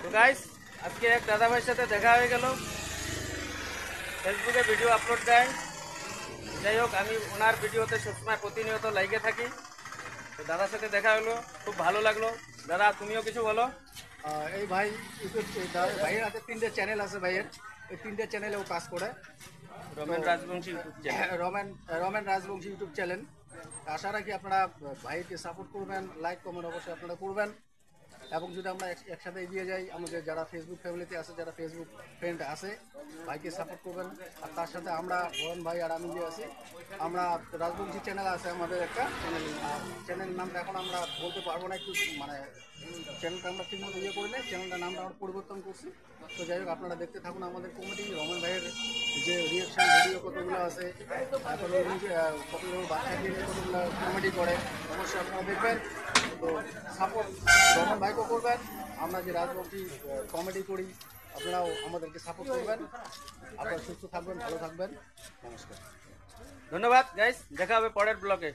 তো গাইস আজকে এক দাদা ভাইয়ের সাথে দেখা হয়ে গেল, ফেসবুকে ভিডিও আপলোড দেয়। যাই হোক, আমি ওনার ভিডিওতে সবসময় প্রতিনিয়ত লাইকে থাকি। তো দাদার সাথে দেখা হলো, খুব ভালো লাগলো। দাদা তুমিও কিছু বলো। এই ভাই ইউটিউব ভাইয়ের হাতে 3টে চ্যানেল আছে। ভাইয়ের এই 3টে চ্যানেলে ও কাজ করে। তো Ramen Rajbanshi YouTube channel. Ramen Ramen Rajbanshi YouTube channel. আশা রাখি আপনারা ভাইকে সাপোর্ট করবেন, লাইক কমেন্ট অবশ্যই আপনারা করবেন। এবং যদি আমরা একসাথে এগিয়ে যাই, আমাদের যারা ফেসবুক ফ্যামিলিতে আছে, যারা ফেসবুক ফ্রেন্ড আছে, ভাইকে সাপোর্ট করবেন। আর তার সাথে আমরা বরণ ভাই আর আমি যে আছি, আমরা রাজবংশী চ্যানেল আছে আমাদের একটা চ্যানেল। চ্যানেলের নামটা এখন আমরা বলতে পারবো না, একটু মানে চ্যানেলটা আমরা ঠিকমতো ইয়ে করি না, চ্যানেলটার নামটা আমরা পরিবর্তন করছি। তো যাই হোক, আপনারা দেখতে থাকুন আমাদের কমেডি। রমন ভাইয়ের যে রিয়াকশান ভিডিও কতগুলো আছে, তারপরে কতগুলো বাচ্চাকে নিয়ে কতগুলো কমেডি করে, অবশ্যই আপনারা দেখবেন। তো সাপোর্ট রমন ভাইকেও করবেন। আমরা যে রাজবংশী কমেডি করি, আপনারাও আমাদেরকে সাপোর্ট করবেন। আপনারা সুস্থ থাকবেন, ভালো থাকবেন। নমস্কার। ধন্যবাদ গাইস, দেখা হবে পরের ব্লগে।